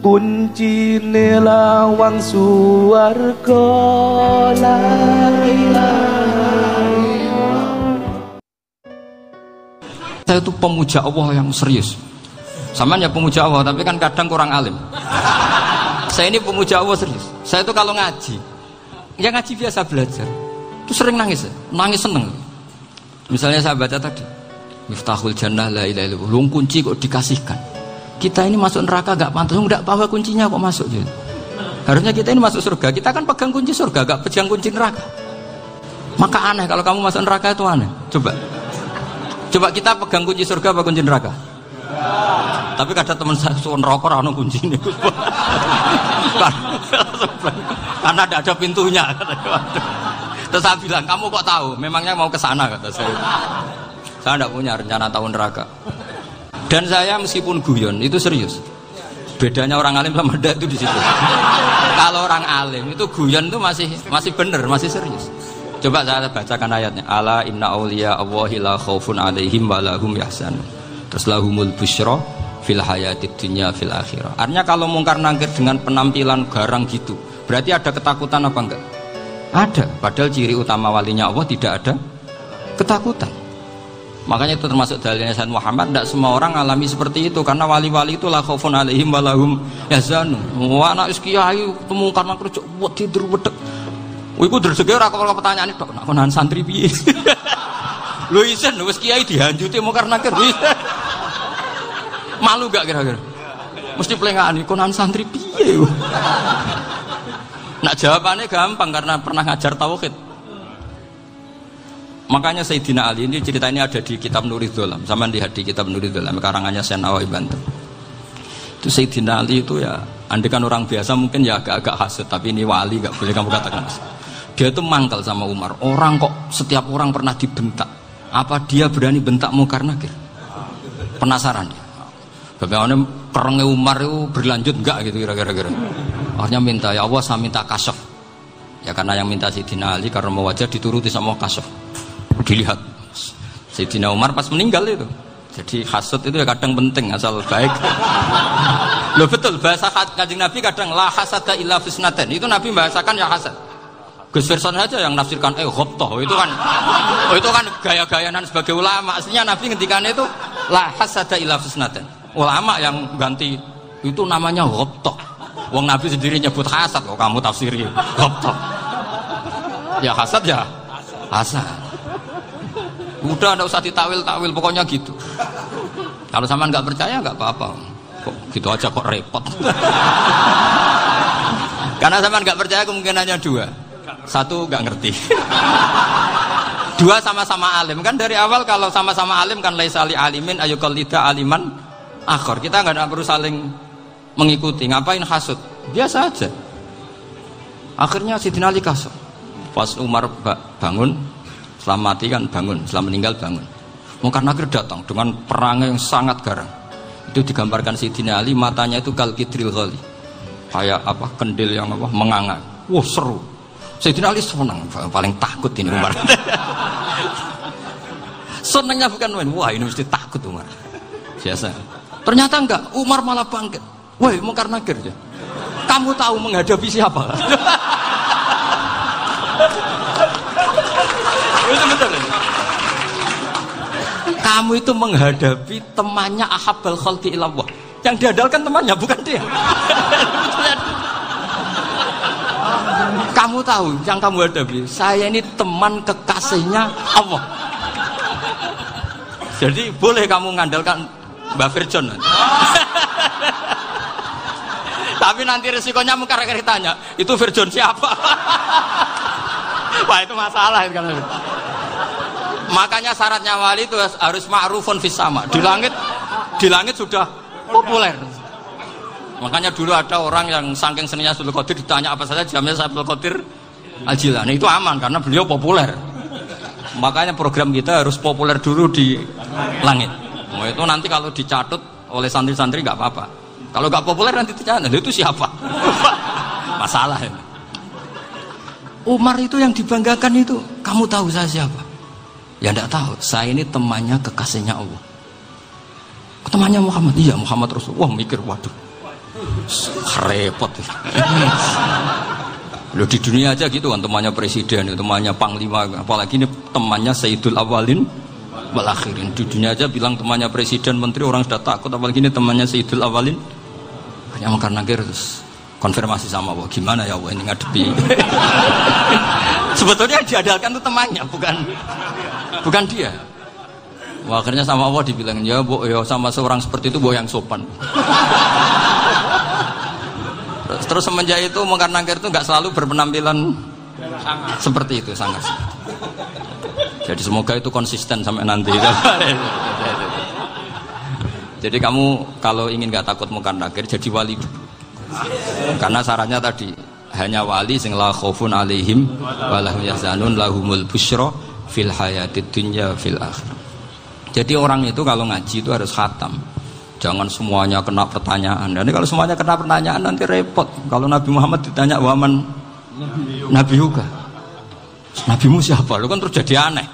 kuncine lawang suwarga la ilaha. Saya itu pemuja Allah yang serius. Sama ya pemuja Allah, tapi kan kadang kurang alim. Saya ini pemuja Allah serius. Saya itu kalau ngaji, ya ngaji biasa belajar, itu sering nangis seneng. Misalnya saya baca tadi, Miftahul Jannah la ilaha illallah, lung kunci kok dikasihkan. Kita ini masuk neraka gak pantas, enggak bawa kuncinya kok masuk gitu. Harusnya kita ini masuk surga, kita kan pegang kunci surga, gak pegang kunci neraka. Maka aneh kalau kamu masuk neraka itu aneh. Coba kita pegang kunci surga apa kunci neraka? Tapi kadang teman saya suon rokok rano kunci ini. Karena tidak ada pintunya. Terus saya bilang, kamu kok tahu? Memangnya mau ke sana kata saya. Saya tidak punya rencana tahu neraka. Dan saya meskipun guyon itu serius. Bedanya orang alim sama ndak itu di situ. Kalau orang alim itu guyon itu masih benar, masih serius. Coba saya bacakan ayatnya. Ala inna auliya Allahi la khaufun alaihim wa lahum yahzanun. Terus lahumul busyra fil hayatid dunya fil akhirah. Artinya kalau mungkar nangkir dengan penampilan garang gitu, berarti ada ketakutan apa enggak? Ada. Padahal ciri utama walinya Allah tidak ada ketakutan. Makanya itu termasuk dalilnya Sayyid Muhammad. Tidak semua orang alami seperti itu, karena wali-wali itu la khaufun alaihim wa lahum yahzanun. Wah anak kiai mungkar nangkir cok tidur wedek. Iku rezeki ora kok pertanyaane tok nek konan santri piye. Lho isen wis kiai dihanjuti mungkar nakir. Malu gak kira-kira? Mesti plengane konan santri piye. Nak jawabannya gampang karena pernah ngajar tauhid. Makanya Sayyidina Ali ini cerita ini ada di kitab Nurul Dzalam. Sama lihat di kitab Nurul Dzalam karangannya Syekh Nawawi Banten. Itu Sayyidina Ali itu ya, andekan orang biasa mungkin ya agak-agak hasud, tapi ini wali gak boleh kamu katakan. Dia itu mangkal sama Umar. Orang kok setiap orang pernah dibentak. Apa dia berani bentak mungkar nakir? Penasaran dia. Bagaimana kerengnya Umar itu berlanjut enggak gitu kira-kira. Akhirnya minta, ya Allah saya minta kasyaf. Ya karena yang minta Sayyidina Ali karena mau wajah dituruti sama kasyaf. Dilihat Sayyidina Umar pas meninggal itu. Jadi hasud itu ya kadang penting asal baik. Loh betul bahasa Kanjeng Nabi kadang la hasada illa fisnaten. Itu Nabi bahasakan ya hasad. Gus Verson saja yang nafsirkan ghobtoh itu kan gaya-gayanan sebagai ulama. Aslinya Nabi ngendikannya itu la hasada illa fisnaten. Ulama yang ganti itu namanya ghobtoh. Wong Nabi sendiri nyebut hasad kok kamu tafsiri ghobtoh. Ya hasad ya hasad. Udah enggak usah ditawil-tawil pokoknya gitu. Kalau sama nggak percaya nggak apa-apa. Kok gitu aja kok repot. Karena sama nggak percaya kemungkinannya dua. Satu nggak ngerti. Dua sama-sama alim. Kan dari awal kalau sama-sama alim kan laisa li alimin ayuqallida aliman akhir. Kita nggak perlu saling mengikuti. Ngapain hasud? Biasa aja. Akhirnya Sayyidina Ali kasar. Pas Umar bangun, setelah mati kan bangun, setelah meninggal bangun. Mungkar nakir datang dengan perangai yang sangat garang. Itu digambarkan Sayyidina Ali, matanya itu kal kidril ghali. Kayak apa? Kendil yang apa? Menganga. Wah, seru. Sayyidina Ali senang, paling takut ini Umar. Senangnya bukan main, wah ini mesti takut Umar. Biasa. Ternyata enggak, Umar malah bangkit. Woi, mungkar nakir ya. Kamu tahu menghadapi siapa? Itu betul. Kamu itu menghadapi temannya ahabbal khalqi ilallah. Yang diandalkan temannya bukan dia. Kamu tahu yang kamu hadapi, saya ini teman kekasihnya Allah. Jadi boleh kamu mengandalkan Mbak Virjon. Tapi nanti resikonya mungkar tanya, itu Virjon siapa? Wah itu masalah kan. Makanya syaratnya wali itu harus ma'rufun fis sama. Di langit sudah populer. Makanya dulu ada orang yang saking seninya Abdul Qadir ditanya apa saja jamnya Abdul Qadir Al-Jilani. Itu aman karena beliau populer. Makanya program kita harus populer dulu di langit. Oh, itu nanti kalau dicatut oleh santri-santri nggak apa-apa. Kalau nggak populer nanti dicatat itu siapa? Masalah ini. Umar itu yang dibanggakan itu, kamu tahu saya siapa? Ya enggak tahu. Saya ini temannya kekasihnya Allah. Temannya Muhammad. Iya Muhammad Rasul. Wah mikir waduh. Repot. Loh di dunia aja gitu kan, temannya presiden, temannya panglima, apalagi ini temannya Sayyidul Awalin wal Akhirin. Di dunia aja bilang temannya presiden, menteri, orang sudah takut, apalagi ini temannya Sayyidul Awalin. Hanya mungkar nakir terus konfirmasi sama Allah, gimana ya Allah ini ngadepi. Sebetulnya yang diadalkan itu temannya, bukan dia. Wah, akhirnya sama Allah dibilang, ya bu, ya sama seorang seperti itu bu yang sopan. Terus semenjak itu mungkar nakir itu nggak selalu berpenampilan seperti itu, sangat. Jadi semoga itu konsisten sampai nanti. Jadi kamu kalau ingin nggak takut mungkar nakir, jadi wali dulu. Karena syaratnya tadi hanya wali sing la khaufun alaihim walahum yahzanun lahumul busyra fil hayatid dunya fil akhirah. Jadi orang itu kalau ngaji itu harus khatam. Jangan semuanya kena pertanyaan. Dan kalau semuanya kena pertanyaan nanti repot. Kalau Nabi Muhammad ditanya waman Nabi juga. Nabimu siapa? Lu kan terus jadi aneh.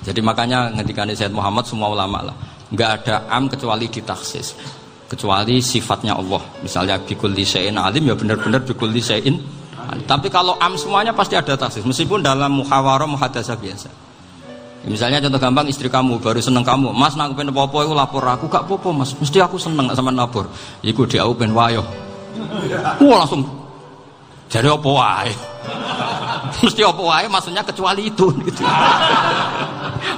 Jadi makanya ketika Sayyid Muhammad semua ulama lah, nggak ada am kecuali ditaksis. Kecuali sifatnya Allah. Misalnya bikulli syai'in alim ya benar-benar bikulli syai'in. Tapi kalau am semuanya pasti ada taksis. Meskipun dalam muhawarah muhadasah biasa. Misalnya contoh gampang, istri kamu baru seneng kamu, mas nak pengen apa-apa itu lapor aku, gak apa-apa mas, mesti aku seneng sama lapor. Iku dia aku pengen wayo. Wah langsung jadi apa wae. Mesti apa wae maksudnya kecuali itu gitu.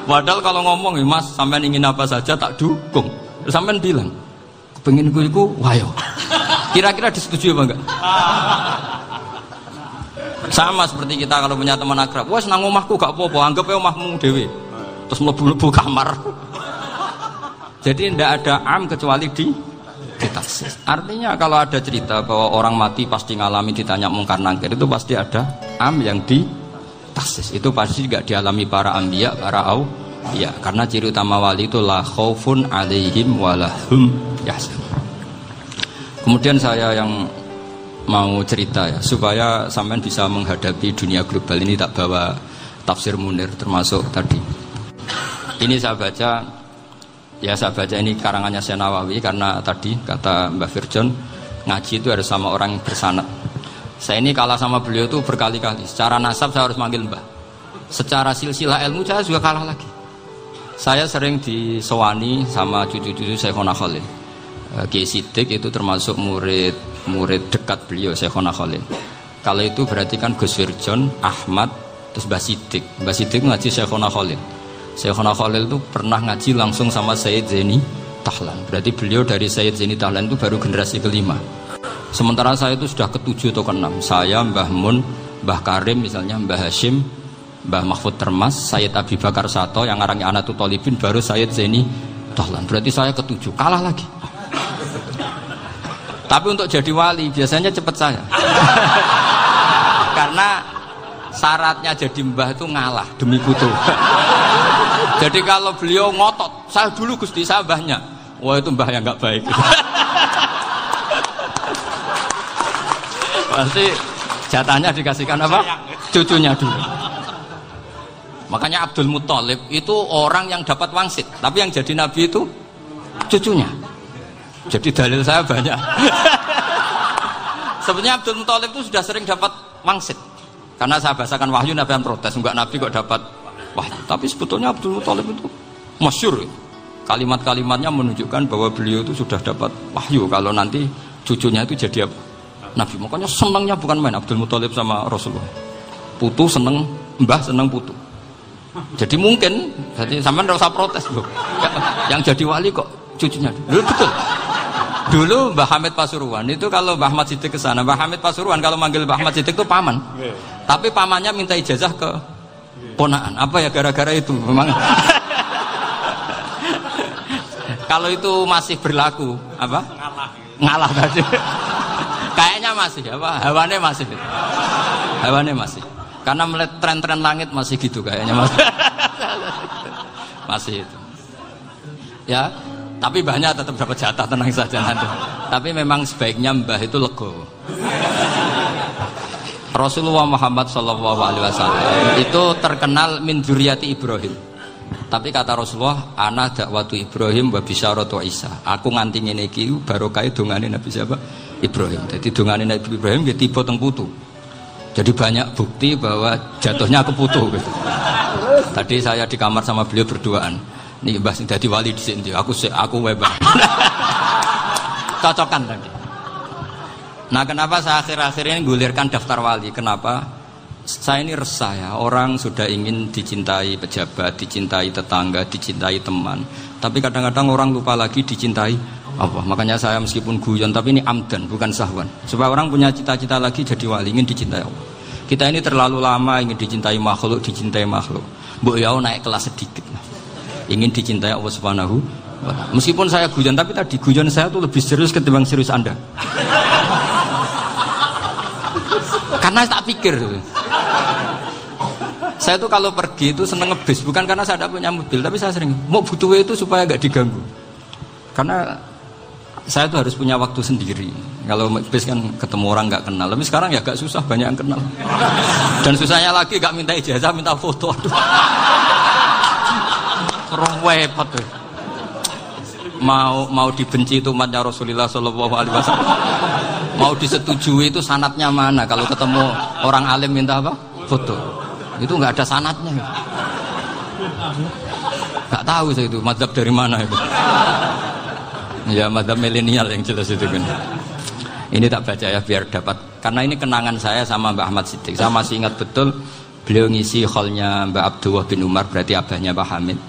Padahal kalau ngomong, mas sampean ingin apa saja tak dukung. Sampean bilang, pengen gue iku wayo. Kira-kira disetujui apa enggak? Sama seperti kita kalau punya teman akrab, wes nang omahku gak apa-apa, anggap aja omahmu dhewe. Terus mlebu-mlebu kamar. Jadi tidak ada am kecuali di taksis. Artinya kalau ada cerita bahwa orang mati pasti ngalami ditanya mungkar nakir, itu pasti ada am yang di taksis. Itu pasti juga dialami para anbiya, para auliya. Karena ciri utama wali itu la khaufun alaihim walahum yahzanun. Kemudian saya yang mau cerita ya, supaya sampean bisa menghadapi dunia global ini, tak bawa tafsir Munir termasuk tadi. Ini saya baca ini karangannya Syekh Nawawi, karena tadi kata Mbah Firjon ngaji itu harus sama orang yang bersanad. Saya ini kalah sama beliau itu berkali-kali. Secara nasab saya harus manggil Mbah. Secara silsilah ilmu saya juga kalah lagi. Saya sering disewani sama cucu-cucu Syekhona Khalil. Kiai Siddiq itu termasuk murid dekat beliau, Syekhona Khalil. Kalau itu berarti kan Gus Firjon, Ahmad, terus Mbah Siddiq. Mbah Siddiq ngaji Syekhona Khalil. Syekhona Khalil itu pernah ngaji langsung sama Sayyid Zaini Tahlan. Berarti beliau dari Sayyid Zaini Tahlan itu baru generasi kelima. Sementara saya itu sudah ke-7 atau ke-6. Saya, Mbah Mun, Mbah Karim misalnya, Mbah Hashim, Mbah Mahfud Termas, Sayyid Abi Bakar Sato, yang arangnya Anatul Talibin, baru Sayyid Zaini Tahlan. Berarti saya ke-7, kalah lagi. Tapi untuk jadi wali biasanya cepat saya. Karena syaratnya jadi mbah itu ngalah demi putu. Jadi kalau beliau ngotot, saya dulu Gusti, saya mbahnya. Wah itu mbah yang nggak baik. Pasti jatahnya dikasihkan apa? Cucunya dulu. Makanya Abdul Muthalib itu orang yang dapat wangsit, tapi yang jadi nabi itu cucunya. Jadi dalil saya banyak. Sebenarnya Abdul Muthalib itu sudah sering dapat wangsit. Karena saya bahasakan wahyu, Nabi yang protes, enggak Nabi kok dapat wahyu. Tapi sebetulnya Abdul Muthalib itu masyhur. Kalimat-kalimatnya menunjukkan bahwa beliau itu sudah dapat wahyu kalau nanti cucunya itu jadi apa? Nabi. Makanya senangnya bukan main Abdul Muthalib sama Rasulullah. Putu seneng, mbah seneng putu. Jadi mungkin, jadi sampean enggak usah protes loh. Yang jadi wali kok cucunya. Betul. Dulu Mbah Hamid Pasuruan itu kalau Mbah Ahmad Siddiq ke sana, Mbah Hamid Pasuruan kalau manggil Mbah Ahmad Siddiq itu paman. Tapi pamannya minta ijazah ke ponaan. Apa ya gara-gara itu memang. Kalau itu masih berlaku, apa? Ngalah tadi. Kayaknya masih apa? Hawane masih. Karena melihat tren-tren langit masih gitu kayaknya masih. Masih itu. Ya. Tapi mbahnya tetap dapat jatah, tenang saja nanti. Tapi memang sebaiknya mbah itu legowo. Rasulullah Muhammad SAW itu terkenal min dzurriyyati Ibrahim. Tapi kata Rasulullah, ana dakwatu Ibrahim wa bisyaratu Isa. Aku nganti ngene iki barokah dongane Nabi siapa? Ibrahim. Jadi dongane Nabi Ibrahim nggih tiba teng putu. Jadi banyak bukti bahwa jatuhnya ke putu gitu. Tadi saya di kamar sama beliau berduaan. Nih Mbah sing dadi wali dhisik ndi? Aku wae Mbah. Cocokan tadi. Nah, kenapa saya akhir-akhir ini gulirkan daftar wali? Kenapa? Saya ini resah ya, orang sudah ingin dicintai pejabat, dicintai tetangga, dicintai teman. Tapi kadang-kadang orang lupa lagi dicintai Allah. Makanya saya meskipun guyon, tapi ini amdan, bukan sahwan. Supaya orang punya cita-cita lagi jadi wali, ingin dicintai Allah. Kita ini terlalu lama ingin dicintai makhluk, Mbok ya naik kelas sedikit. Ingin dicintai Allah Subhanahu wa Ta'ala. Meskipun saya guyon, tapi tadi guyon saya tuh lebih serius ketimbang serius Anda. Karena tak pikir. Saya tuh kalau pergi itu seneng ngebis, bukan karena saya tidak punya mobil, tapi saya sering mau butuh itu supaya gak diganggu. Karena saya tuh harus punya waktu sendiri. Kalau ngebis kan ketemu orang gak kenal, tapi sekarang ya gak susah, banyak yang kenal. Dan susahnya lagi gak minta ijazah, minta foto. Aduh. Repot tuh. Mau dibenci itu umatnya Rasulullah Shallallahu Alaihi Wasallam. Mau disetujui itu sanatnya mana? Kalau ketemu orang alim minta apa? Foto. Itu nggak ada sanatnya. Nggak tahu saya itu mazhab dari mana itu. Ya mazhab milenial yang jelas itu kan. Ini tak baca ya biar dapat. Karena ini kenangan saya sama Mbak Ahmad Siddiq. Saya masih ingat betul beliau ngisi hallnya Mbak Abdullah bin Umar, berarti abahnya Mbak Hamid.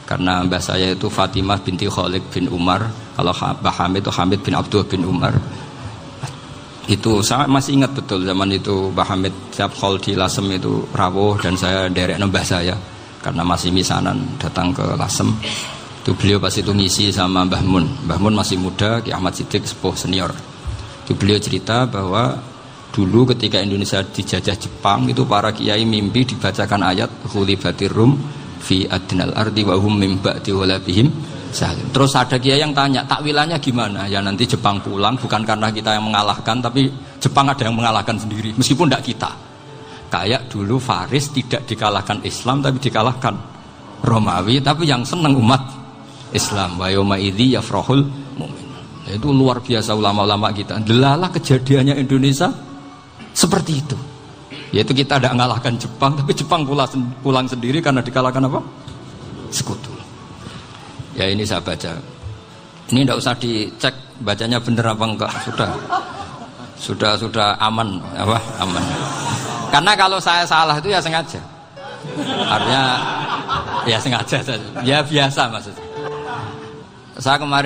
Karena mbah saya itu Fatimah binti Khalid bin Umar. Kalau Mbak Hamid itu Hamid bin Abdullah bin Umar. Itu saya masih ingat betul zaman itu Mbah Hamid siap hall di Lasem itu rawuh dan saya derek nembah saya karena masih misanan datang ke Lasem. Itu beliau pas itu ngisi sama Mbah Mun. Mbah Mun masih muda, Ki Ahmad Siddiq sepuh senior. Itu beliau cerita bahwa dulu ketika Indonesia dijajah Jepang itu para kiai mimpi dibacakan ayat Khulifatir Rum fi adnal ardi wa hum min ba'di walabihim. Terus ada kiai yang tanya, takwilannya gimana? Ya nanti Jepang pulang bukan karena kita yang mengalahkan, tapi Jepang ada yang mengalahkan sendiri, meskipun tidak kita. Kayak dulu Faris tidak dikalahkan Islam, tapi dikalahkan Romawi, tapi yang senang umat Islam. Wa yauma idzi yafrahul mu'min. Itu luar biasa ulama-ulama kita. Delalah kejadiannya Indonesia seperti itu. Yaitu kita tidak mengalahkan Jepang, tapi Jepang pulang sendiri karena dikalahkan apa? Sekutu. Ya ini saya baca. Ini tidak usah dicek bacanya benar apa enggak. Sudah aman apa? Aman. Karena kalau saya salah itu ya sengaja. Artinya ya sengaja saja. Ya biasa maksudnya. Saya kemarin